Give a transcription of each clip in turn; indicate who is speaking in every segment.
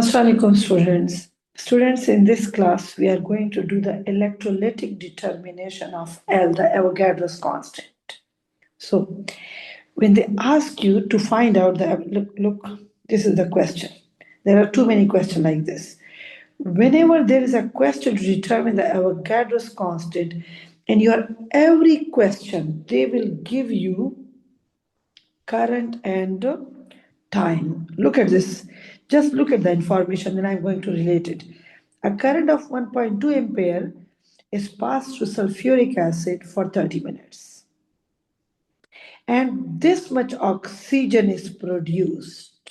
Speaker 1: Assalamualaikum students. Students, in this class, we are going to do the electrolytic determination of L, the Avogadro's constant. So, when they ask you to find out look, this is the question. There are too many questions like this. Whenever there is a question to determine the Avogadro's constant, in your every question, they will give you current and time. Look at this. Just look at the information, then I'm going to relate it. A current of 1.2 ampere is passed through sulfuric acid for 30 minutes. And this much oxygen is produced.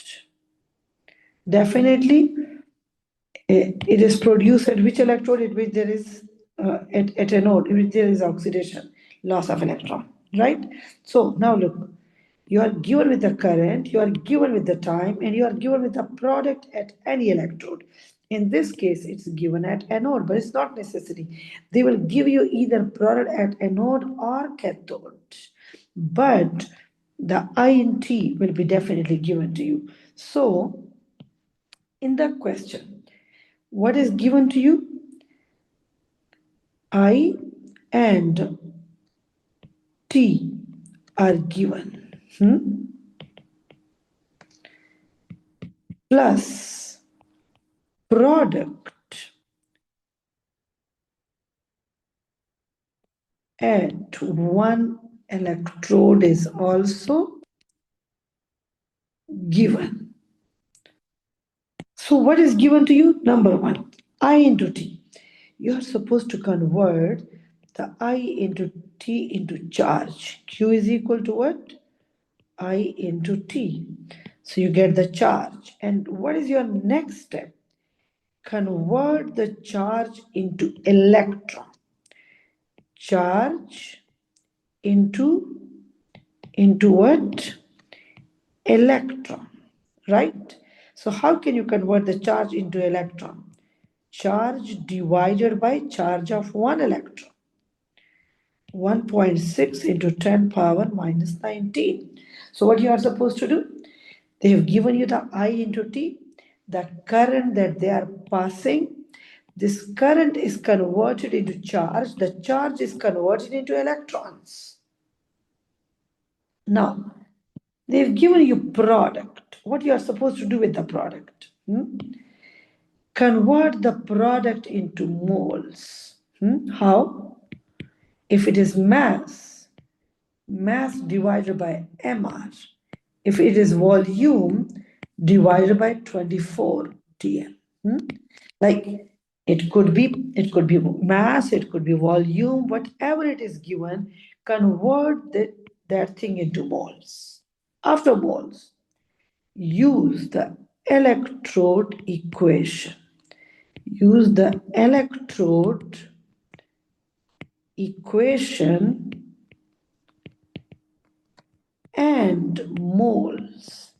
Speaker 1: Definitely, it is produced at which electrode? At which there is, at a node, in which there is oxidation, loss of electron, right? So now look. You are given with the current, you are given with the time, and you are given with the product at any electrode. In this case, it's given at anode, but it's not necessary. They will give you either product at anode or cathode. But the I in T will be definitely given to you. So, in the question, what is given to you? I and T are given. Plus product at one electrode is also given. So what is given to you? Number one, I into T. You are supposed to convert the I into T into charge. Q is equal to what? I into T. So you get the charge. And what is your next step? Convert the charge into electron. Charge into what? Electron, right? So how can you convert the charge into electron? Charge divided by charge of one electron. 1.6 into 10 power minus 19. So what you are supposed to do? They have given you the I into T, the current that they are passing. This current is converted into charge. The charge is converted into electrons. Now, they've given you product. What you are supposed to do with the product? Convert the product into moles. How? If it is mass divided by mR. If it is volume, divided by 24 dm. Like it could be mass, it could be volume, whatever it is given, convert that thing into moles. After moles, use the electrode equation. Use the electrode equation and moles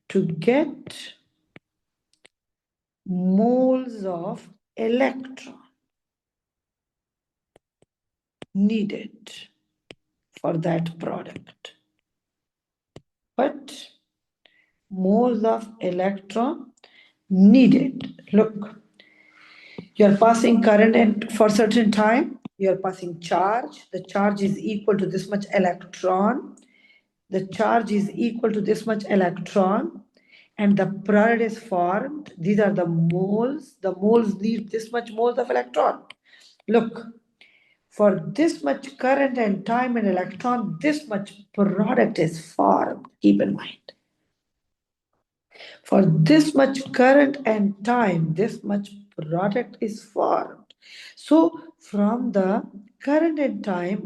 Speaker 1: to get moles of electron needed for that product. But moles of electron needed. Look, you're passing current and for certain time, you're passing charge. The charge is equal to this much electron. The charge is equal to this much electron. And the product is formed. These are the moles. The moles need this much moles of electron. Look, for this much current and time and electron, this much product is formed. Keep in mind. For this much current and time, this much product is formed. So from the current and time,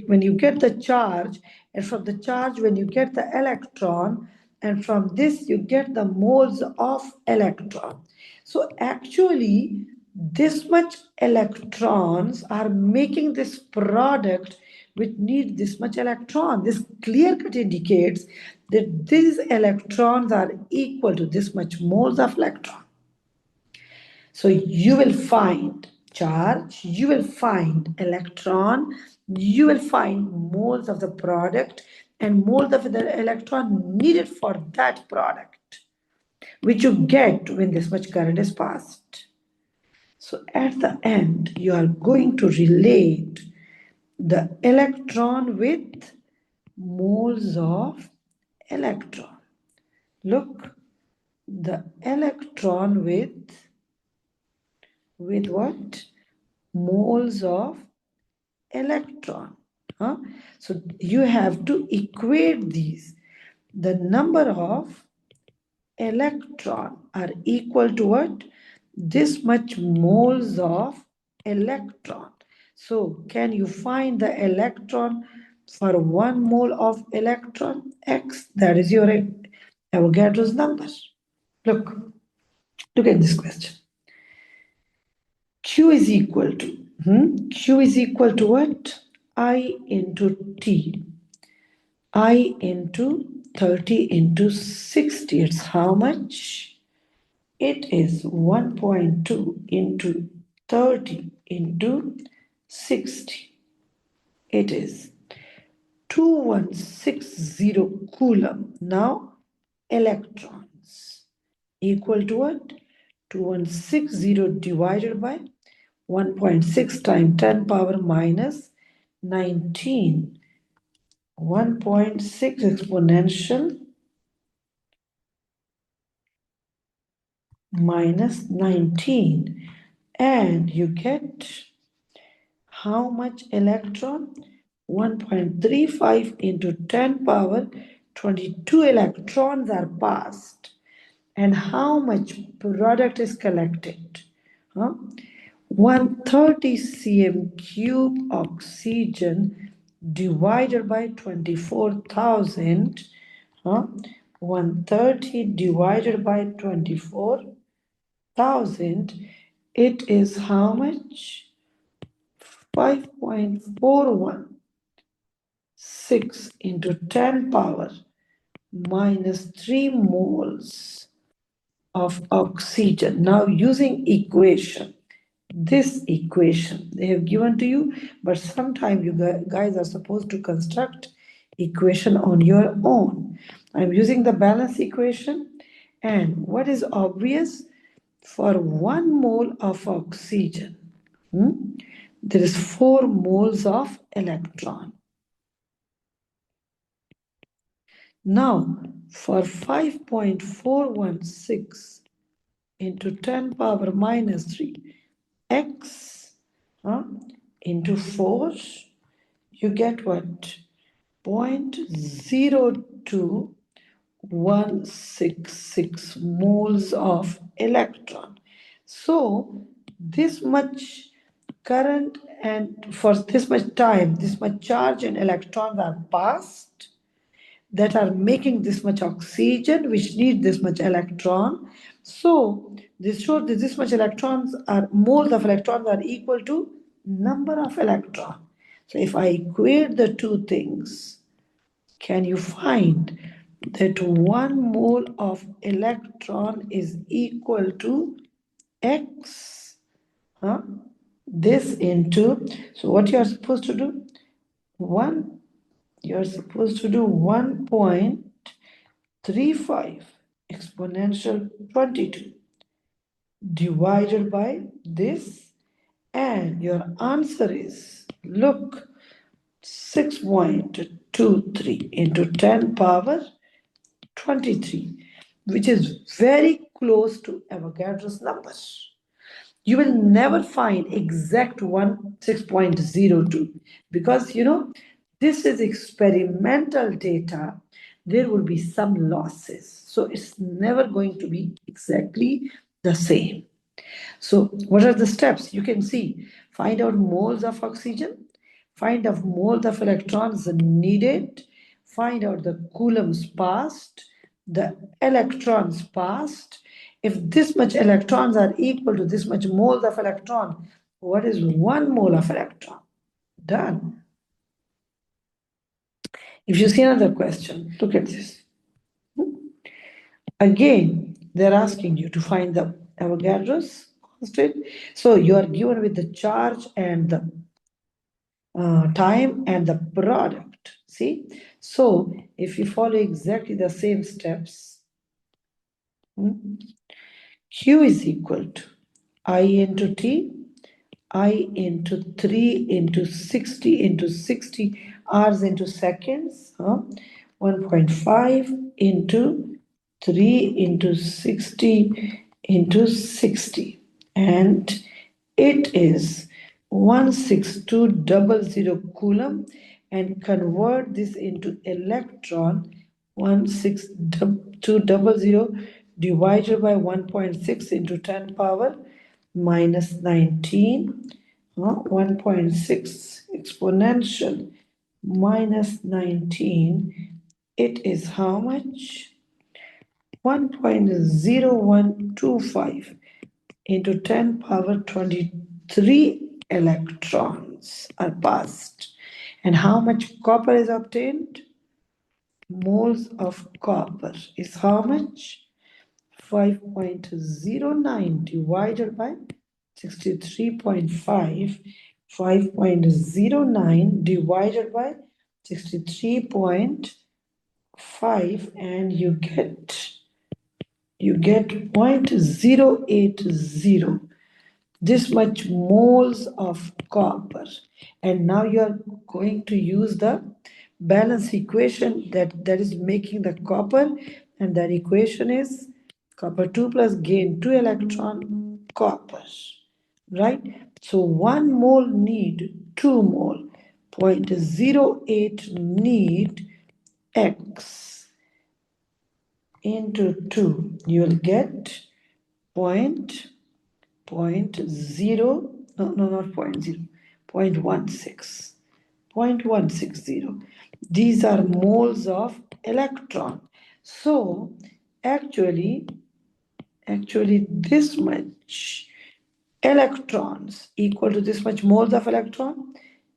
Speaker 1: when you get the charge, and from the charge, when you get the electron, and from this, you get the moles of electron. So actually, this much electrons are making this product which needs this much electron. This clear cut indicates that these electrons are equal to this much moles of electron. So you will find charge, you will find electron, you will find moles of the product and moles of the electron needed for that product. which you get when this much current is passed. So at the end, you are going to relate the electron with moles of electron. Look, the electron with what? Moles of electron. Huh? So you have to equate these. The number of electron are equal to what? This much moles of electron. So can you find the electron for 1 mole of electron? X, that is your Avogadro's number. Look at this question. Q is equal to, Q is equal to what? I into T. I into 30 into 60. It's how much? It is 1.2 into 30 into 60. It is 2160 coulomb. Now, electrons equal to what? 2160 divided by 1.6 times 10 power minus 19. 1.6 exponential minus 19. And you get how much electron? 1.35 into 10 power 22 electrons are passed. And how much product is collected? Huh? 130 cm cube oxygen divided by 24,000. Huh? 130 divided by 24,000. It is how much? 5.416 into 10 power minus 3 moles of oxygen. Now using equation, this equation they have given to you, but sometime you guys are supposed to construct equation on your own. I'm using the balance equation, and what is obvious, for 1 mole of oxygen, there is 4 moles of electron. Now, for 5.416 into 10 power minus 3 x into 4, you get what? 0.02166 moles of electron. So, this much current and for this much time, this much charge and electrons are passed that are making this much oxygen, which need this much electron. So this shows that this much electrons are, moles of electrons are equal to number of electron. So if I equate the two things, can you find that 1 mole of electron is equal to X? This into, so what you are supposed to do? You're supposed to do 1.35 exponential 22 divided by this, and your answer is, look, 6.23 into 10 power 23, which is very close to Avogadro's numbers. You will never find exact 6.02 because this is experimental data. There will be some losses, so it's never going to be exactly the same. So what are the steps? You can see, find out moles of oxygen, find out moles of electrons needed, find out the coulombs passed, the electrons passed. If this much electrons are equal to this much moles of electron, what is 1 mole of electron? Done. If you see another question, look at this. Again, they're asking you to find the Avogadro's constant. So you are given with the charge and the time and the product. See? So if you follow exactly the same steps, Q is equal to I into T, I into 3 into 60 into 60 hours into seconds, 1.5 into 3 into 60 into 60. And it is 16200 coulomb, and convert this into electron. 16200 divided by 1.6 into 10 power minus 19, 1.6 exponential minus 19, it is how much? 1.0125 into 10 power 23 electrons are passed. And how much copper is obtained? Moles of copper is how much? 5.09 divided by 63.5. 5.09 divided by 63.5, and you get 0.080, this much moles of copper. And now you are going to use the balance equation that is making the copper, and that equation is copper 2 plus gain 2 electron copper, right? So 1 mole need 2 mole, 0.08 need x into 2, you will get point zero, no, not point zero, 0.16, 0.160. These are moles of electron. So actually this much electrons equal to this much moles of electron.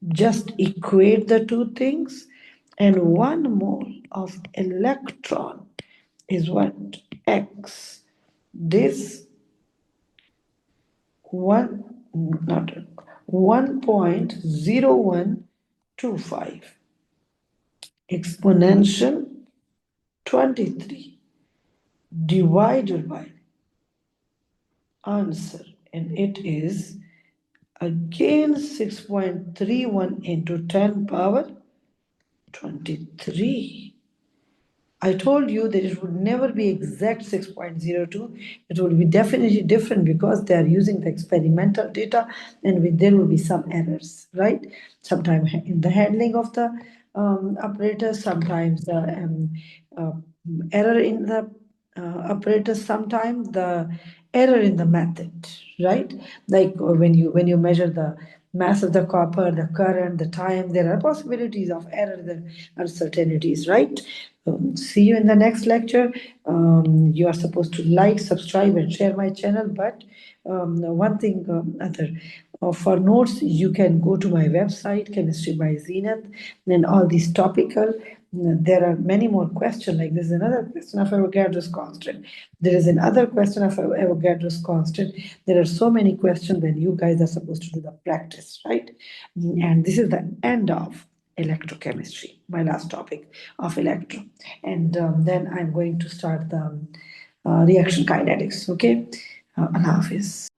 Speaker 1: Just equate the two things, and 1 mole of electron is what? X. This one, not 1.0125 exponential 23 divided by answer, and it is again 6.31 into 10 power 23. I told you that it would never be exact 6.02. It would be definitely different because they are using the experimental data, and there will be some errors, right? Sometimes in the handling of the apparatus, sometimes the uh, error in the apparatus, sometimes the error in the method, right? Like when you measure the mass of the copper, the current, the time, there are possibilities of error and uncertainties, right? See you in the next lecture. You are supposed to like, subscribe, and share my channel. But one thing, other. For notes, you can go to my website, Chemistry by Zeenat, and all these topical. There are many more questions. Like this is another question of Avogadro's constant. There is another question of Avogadro's constant. There are so many questions that you guys are supposed to do the practice, right? And this is the end of electrochemistry, my last topic of electro. And then I'm going to start the reaction kinetics. Okay, Allah Hafiz.